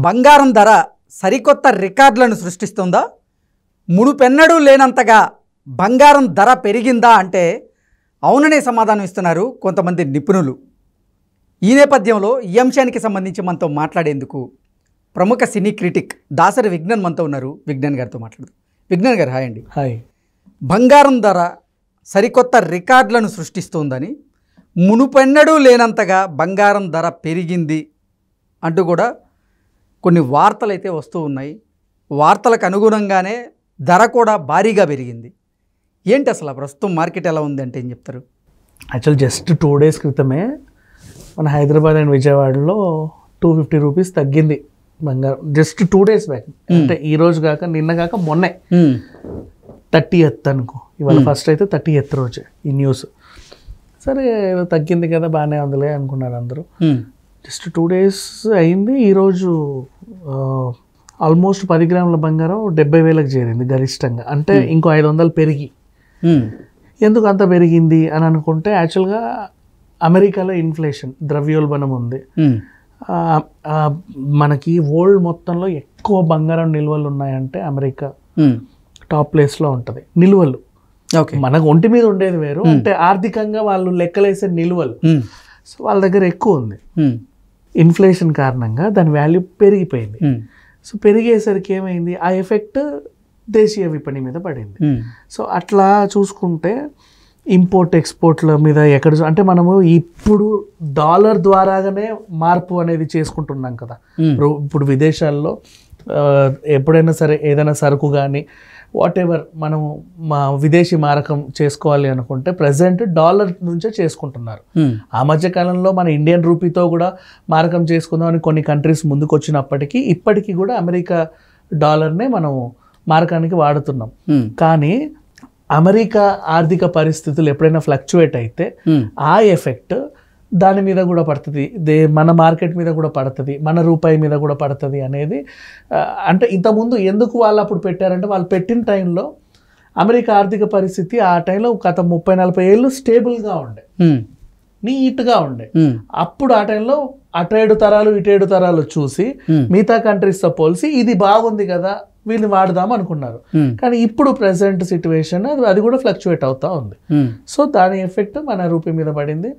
బంగారం ధర సరికొత్త రికార్డులను సృష్టిస్తుందా? మునుపెన్నడూ లేనంతగా బంగారం ధర పెరిగిందా అంటే అవుననే సమాధానం ఇస్తున్నారు కొంతమంది నిపుణులు. ఈ నేపథ్యంలో ఈ అంశానికి సంబంధించి మనతో మాట్లాడేందుకు ప్రముఖ సినీ క్రిటిక్ దాసరి విజ్ఞాన్ మనతో ఉన్నారు. విజ్ఞాన్ గారితో మాట్లాడదాం. విజ్ఞాన్ గారు హాయ్ అండి. హాయ్. బంగారం ధర సరికొత్త రికార్డులను సృష్టిస్తుందని, మునుపెన్నడూ లేనంతగా బంగారం ధర పెరిగింది అంటూ కూడా కొన్ని వార్తలు అయితే వస్తూ ఉన్నాయి. వార్తలకు అనుగుణంగానే ధర కూడా భారీగా పెరిగింది. ఏంటి అసలు ప్రస్తుతం మార్కెట్ ఎలా ఉంది అంటే ఏం చెప్తారు? యాక్చువల్ జస్ట్ 2 days క్రితమే మన హైదరాబాద్ అండ్ విజయవాడలో 250 రూపీస్ తగ్గింది బంగారం. జస్ట్ 2 days బ్యాక్, అంటే ఈ రోజు కాక నిన్న కాక మొన్నే 30th అనుకో. ఇవాళ ఫస్ట్ అయితే 30th రోజే ఈ న్యూస్. సరే తగ్గింది కదా, బాగానే ఉందిలే అనుకున్నారు అందరూ. జస్ట్ 2 days అయింది. ఈరోజు ఆల్మోస్ట్ 10 గ్రాముల బంగారం 70,000కి చేరింది గరిష్టంగా. అంటే ఇంకో 500 పెరిగి. ఎందుకు అంత పెరిగింది అని అనుకుంటే, యాక్చువల్గా అమెరికాలో ఇన్ఫ్లేషన్, ద్రవ్యోల్బణం ఉంది. మనకి వరల్డ్ మొత్తంలో ఎక్కువ బంగారం నిల్వలు ఉన్నాయంటే అమెరికా టాప్ ప్లేస్లో ఉంటుంది. నిల్వలు మనకు ఒంటి మీద ఉండేది వేరు, అంటే ఆర్థికంగా వాళ్ళు లెక్కలేసే నిల్వలు. సో వాళ్ళ దగ్గర ఎక్కువ ఉంది. ఇన్ఫ్లేషన్ కారణంగా దాని వాల్యూ పెరిగిపోయింది. సో పెరిగేసరికి ఏమైంది, ఆ ఎఫెక్ట్ దేశీయ విపణి మీద పడింది. సో అట్లా చూసుకుంటే ఇంపోర్ట్ ఎక్స్పోర్ట్ల మీద ఎక్కడ అంటే మనము ఇప్పుడు డాలర్ ద్వారాగానే మార్పు అనేది చేసుకుంటున్నాం కదా. ఇప్పుడు విదేశాల్లో ఎప్పుడైనా సరే ఏదైనా సరుకు కానీ వాట్ ఎవర్ మనం విదేశీ మారకం చేసుకోవాలి అనుకుంటే ప్రజెంట్ డాలర్ నుంచే చేసుకుంటున్నారు. ఆ మధ్య కాలంలో మన ఇండియన్ రూపీతో కూడా మారకం చేసుకుందామని కొన్ని కంట్రీస్ ముందుకు వచ్చినప్పటికీ ఇప్పటికీ కూడా అమెరికా డాలర్నే మనం మారకానికి వాడుతున్నాం. కానీ అమెరికా ఆర్థిక పరిస్థితులు ఎప్పుడైనా ఫ్లక్చువేట్ అయితే ఆ ఎఫెక్ట్ దాని మీద కూడా పడుతుంది, మన మార్కెట్ మీద కూడా పడుతుంది, మన రూపాయి మీద కూడా పడుతుంది అనేది. అంటే ఇంతకుముందు ఎందుకు వాళ్ళు అప్పుడు పెట్టారంటే, వాళ్ళు పెట్టిన టైంలో అమెరికా ఆర్థిక పరిస్థితి ఆ టైంలో గత 30-40 ఏళ్ళు స్టేబుల్గా ఉండే, నీట్గా ఉండే. అప్పుడు ఆ టైంలో అటు 7 తరాలు ఇటు 7 తరాలు చూసి మిగతా కంట్రీస్తో పోల్చి ఇది బాగుంది కదా వీళ్ళని వాడదాం అనుకున్నారు. కానీ ఇప్పుడు ప్రెసెంట్ సిచ్యువేషన్ అది కూడా ఫ్లక్చువేట్ అవుతా ఉంది. సో దాని ఎఫెక్ట్ మన రూపీ మీద పడింది.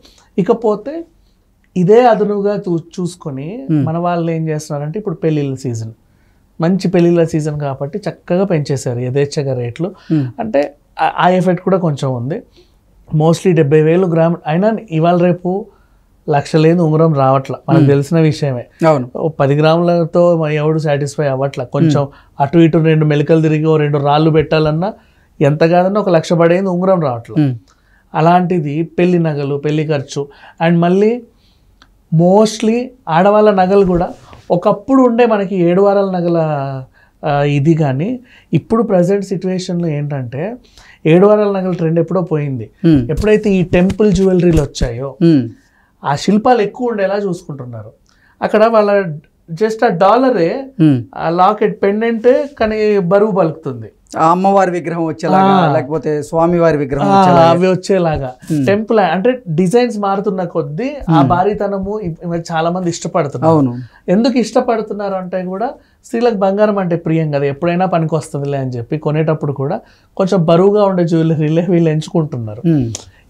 ఇకపోతే ఇదే అదనుగా చూసుకొని మన వాళ్ళు ఏం చేస్తున్నారంటే, ఇప్పుడు పెళ్ళిళ్ళ సీజన్, మంచి పెళ్ళిళ్ళ సీజన్ కాబట్టి చక్కగా పెంచేశారు యథేచ్ఛగా రేట్లు. అంటే ఆ ఎఫెక్ట్ కూడా కొంచెం ఉంది. మోస్ట్లీ 70,000 గ్రాములు అయినా ఇవాళ రేపు 1,00,000 లేని ఉంగరం రావట్ల, మనకు తెలిసిన విషయమే. 10 గ్రాములతో ఎవడు సాటిస్ఫై అవ్వట్ల. కొంచెం అటు ఇటు 2 మెలికలు తిరిగి 2 రాళ్ళు పెట్టాలన్నా ఎంత కాదన్నా 1,00,000 పడేది ఉంగరం రావట్ల. అలాంటిది పెళ్లి నగలు, పెళ్లి ఖర్చు, అండ్ మళ్ళీ మోస్ట్లీ ఆడవాళ్ళ నగలు కూడా ఒకప్పుడు ఉండే మనకి 7 వారాల నగల ఇది. కానీ ఇప్పుడు ప్రజెంట్ సిచ్యువేషన్లో ఏంటంటే 7 వారాల నగల ట్రెండ్ ఎప్పుడో పోయింది. ఎప్పుడైతే ఈ టెంపుల్ జ్యువెలరీలు వచ్చాయో ఆ శిల్పాలు ఎక్కువ ఉండేలా చూసుకుంటున్నారు. అక్కడ వాళ్ళ జస్ట్ ఆ డాలరే, ఆ లాకెట్ పెండెంట్ కానీ బరువు పలుకుతుంది. అమ్మవారి విగ్రహం వచ్చేలాగా, లేకపోతే స్వామివారి విగ్రహం అవి వచ్చేలాగా టెంపుల్ అంటే డిజైన్స్ మారుతున్న కొద్దీ ఆ భారీతనము చాలా మంది ఇష్టపడుతున్నారు. ఎందుకు ఇష్టపడుతున్నారు అంటే కూడా స్త్రీలకు బంగారం అంటే ప్రియం కదా, ఎప్పుడైనా పనికి వస్తుందిలే అని చెప్పి కొనేటప్పుడు కూడా కొంచెం బరువుగా ఉండే జ్యువెలరీలే వీళ్ళు ఎంచుకుంటున్నారు.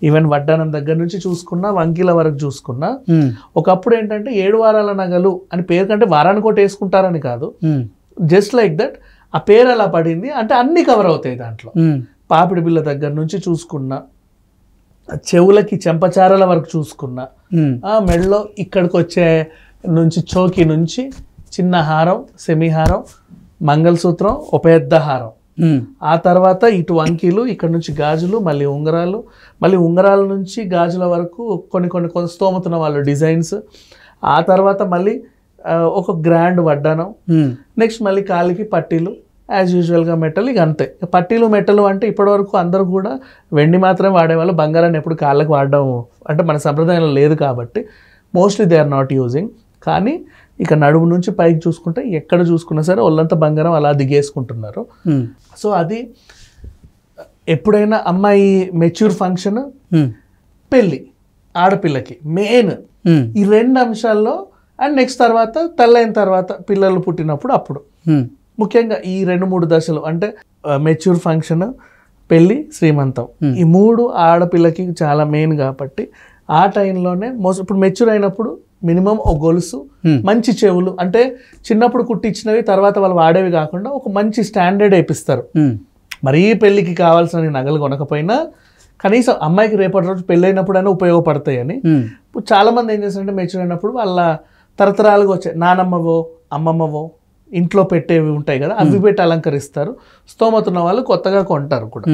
ఈవెన్ వడ్డానం దగ్గర నుంచి చూసుకున్నా, వంకీల వరకు చూసుకున్నా, ఒకప్పుడు ఏంటంటే 7 వారాల నగలు అని పేరు కంటే వారానికి ఒకటి వేసుకుంటారని కాదు, జస్ట్ లైక్ దట్ ఆ పేరు అలా పడింది. అంటే అన్ని కవర్ అవుతాయి దాంట్లో. పాపిడి బిళ్ళ దగ్గర నుంచి చూసుకున్నా, చెవులకి చెంపచారాల వరకు చూసుకున్నా, మెడలో ఇక్కడికి వచ్చే నుంచి చోకి నుంచి చిన్న హారం, సెమీహారం, మంగళసూత్రం, ఒక పెద్ద హారం, ఆ తర్వాత ఇటు వంకీలు, ఇక్కడ నుంచి గాజులు, మళ్ళీ ఉంగరాలు, మళ్ళీ ఉంగరాల నుంచి గాజుల వరకు కొన్ని స్తోమతున్న వాళ్ళు డిజైన్స్, ఆ తర్వాత మళ్ళీ ఒక గ్రాండ్ వడ్డానం, నెక్స్ట్ మళ్ళీ కాలికి పట్టీలు, యాజ్ యూజువల్గా మెటల్. ఇక అంతే. పట్టీలు మెటల్ అంటే ఇప్పటివరకు అందరూ కూడా వెండి మాత్రమే వాడేవాళ్ళు, బంగారాన్ని ఎప్పుడు కాళ్ళకి వాడడం అంటే మన సంప్రదాయంలో లేదు కాబట్టి mostly they are not using. కానీ ఇక నడుము నుంచి పైకి చూసుకుంటే ఎక్కడ చూసుకున్నా సరే ఒళ్ళంతా బంగారం అలా దిగేసుకుంటున్నారు. సో అది ఎప్పుడైనా అమ్మాయి మెచ్యూర్ ఫంక్షన్, పెళ్ళి, ఆడపిల్లకి మెయిన్ ఈ 2 అంశాల్లో అండ్ నెక్స్ట్ తర్వాత తల్లైన తర్వాత పిల్లలు పుట్టినప్పుడు అప్పుడు. ముఖ్యంగా ఈ 2-3 దశలు అంటే మెచ్యూర్ ఫంక్షన్, పెళ్ళి, శ్రీమంతం, ఈ 3 ఆడపిల్లకి చాలా మెయిన్ కాబట్టి ఆ టైంలోనే ఇప్పుడు మెచ్యూర్ అయినప్పుడు మినిమం ఒక గొలుసు, మంచి చెవులు, అంటే చిన్నప్పుడు కుట్టించినవి తర్వాత వాళ్ళు వాడేవి కాకుండా ఒక మంచి స్టాండర్డ్ వేపిస్తారు. మరీ పెళ్ళికి కావాల్సిన నగలు కొనకపోయినా కనీసం అమ్మాయికి రేపటి రోజు పెళ్ళైనప్పుడైనా ఉపయోగపడతాయని ఇప్పుడు చాలా మంది ఏం చేస్తారంటే మెచ్యూర్ అయినప్పుడు వాళ్ళ తరతరాలుగా వచ్చే నానమ్మవో అమ్మమ్మవో ఇంట్లో పెట్టేవి ఉంటాయి కదా, అవి పెట్టి అలంకరిస్తారు. స్తోమత ఉన్న వాళ్ళు కొత్తగా కొంటారు కూడా.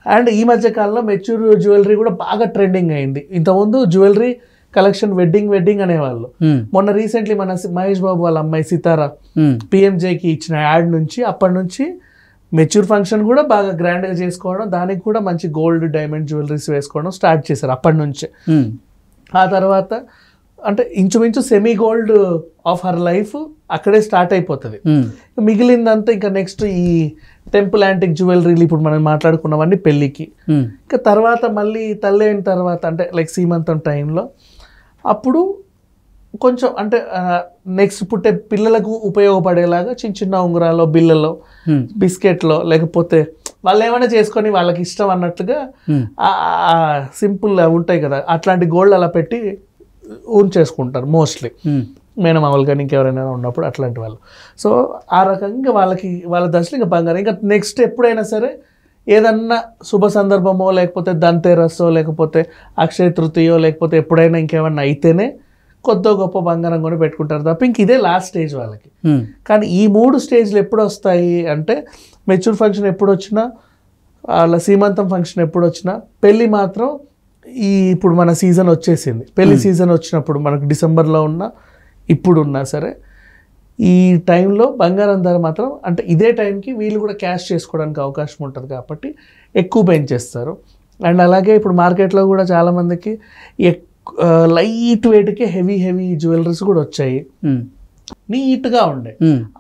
అండ్ ఈ మధ్య కాలంలో మెచ్యూర్ జ్యువెలరీ కూడా బాగా ట్రెండింగ్ అయింది. ఇంతకుముందు జ్యువెలరీ కలెక్షన్ వెడ్డింగ్ అనేవాళ్ళు. మొన్న రీసెంట్లీ మన మహేష్ బాబు వాళ్ళ అమ్మాయి సితారా పిఎంజేకి ఇచ్చిన యాడ్ నుంచి అప్పటి నుంచి మెచ్యూర్ ఫంక్షన్ కూడా బాగా గ్రాండ్గా చేసుకోవడం, దానికి కూడా మంచి గోల్డ్ డైమండ్ జ్యువెలరీస్ వేసుకోవడం స్టార్ట్ చేశారు అప్పటి నుంచే. ఆ తర్వాత అంటే ఇంచుమించు semi gold of her life అక్కడే స్టార్ట్ అయిపోతుంది. మిగిలిందంతా ఇంకా నెక్స్ట్ ఈ టెంపుల్ యాంటిక్ జ్యువెలరీలు ఇప్పుడు మనం మాట్లాడుకున్నవన్నీ పెళ్ళికి. ఇంకా తర్వాత మళ్ళీ తల్లి అయిన తర్వాత అంటే లైక్ సీమంతం టైంలో అప్పుడు కొంచెం అంటే నెక్స్ట్ పుట్టే పిల్లలకు ఉపయోగపడేలాగా చిన్న చిన్న ఉంగరాలు, బిళ్ళలో, బిస్కెట్లో, లేకపోతే వాళ్ళు ఏమైనా చేసుకొని వాళ్ళకి ఇష్టం అన్నట్లుగా సింపుల్ ఉంటాయి కదా అట్లాంటి గోల్డ్ అలా పెట్టి చేసుకుంటారు మోస్ట్లీ మేనమామలు కానీ ఇంకెవరైనా ఉన్నప్పుడు అట్లాంటి వాళ్ళు. సో ఆ రకంగా వాళ్ళ దశలో ఇంకా బంగారం. ఇంకా నెక్స్ట్ ఎప్పుడైనా సరే ఏదన్నా శుభ సందర్భమో లేకపోతే ధన్తెరస్సో లేకపోతే అక్షయ తృతీయో లేకపోతే ఎప్పుడైనా ఇంకేమన్నా అయితేనే కొత్త గొప్ప బంగారం కొని పెట్టుకుంటారు తప్ప ఇంక ఇదే లాస్ట్ స్టేజ్ వాళ్ళకి. కానీ ఈ 3 స్టేజ్లు ఎప్పుడు వస్తాయి అంటే మెచ్యూర్ ఫంక్షన్ ఎప్పుడు వచ్చినా, వాళ్ళ సీమంతం ఫంక్షన్ ఎప్పుడు వచ్చినా, పెళ్ళి మాత్రం ఇప్పుడు మన సీజన్ వచ్చేసింది. పెళ్లి సీజన్ వచ్చినప్పుడు మనకు డిసెంబర్లో ఉన్నా ఇప్పుడు ఉన్నా సరే ఈ టైంలో బంగారం ధర మాత్రం అంటే ఇదే టైంకి వీళ్ళు కూడా క్యాష్ చేసుకోవడానికి అవకాశం ఉంటుంది కాబట్టి ఎక్కువ పెంచేస్తారు. అండ్ అలాగే ఇప్పుడు మార్కెట్లో కూడా చాలామందికి లైట్ వెయిట్కి హెవీ జ్యువెలరీస్ కూడా వచ్చాయి, నీట్గా ఉండే.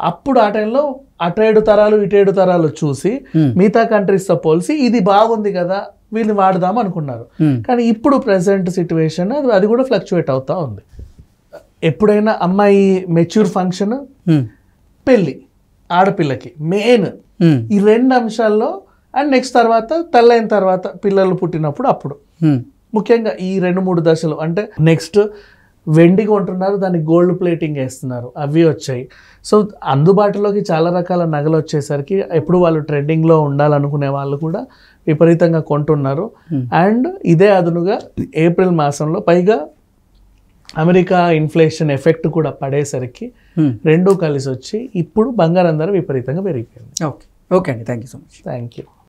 అప్పుడు ఆ టైంలో అటు 7 తరాలు చూసి మిగతా కంట్రీస్తో పోల్చి ఇది బాగుంది కదా వీళ్ళని వాడదాం అనుకున్నారు. కానీ ఇప్పుడు ప్రెసెంట్ సిచ్యువేషన్ అది కూడా ఫ్లక్చువేట్ అవుతా ఉంది. ఎప్పుడైనా అమ్మాయి మెచ్యూర్ ఫంక్షన్, పెళ్ళి ఆడపిల్లకి మెయిన్ ఈ 2 అంశాల్లో. అండ్ నెక్స్ట్ తర్వాత తల్లైన తర్వాత పిల్లలు పుట్టినప్పుడు అప్పుడు. ముఖ్యంగా ఈ 2-3 దశలు అంటే నెక్స్ట్ వెండి కొంటున్నారు, దానికి గోల్డ్ ప్లేటింగ్ వేస్తున్నారు, అవి వచ్చాయి. సో అందుబాటులోకి చాలా రకాల నగలు వచ్చేసరికి ఎప్పుడు వాళ్ళు ట్రెండింగ్లో ఉండాలనుకునే వాళ్ళు కూడా విపరీతంగా కొంటున్నారు. అండ్ ఇదే అదునుగా ఏప్రిల్ మాసంలో పైగా అమెరికా ఇన్ఫ్లేషన్ ఎఫెక్ట్ కూడా పడేసరికి 2 కలిసి వచ్చి ఇప్పుడు బంగారం ధర విపరీతంగా పెరిగిపోయింది. ఓకే అండి, thank you so much. Thank you.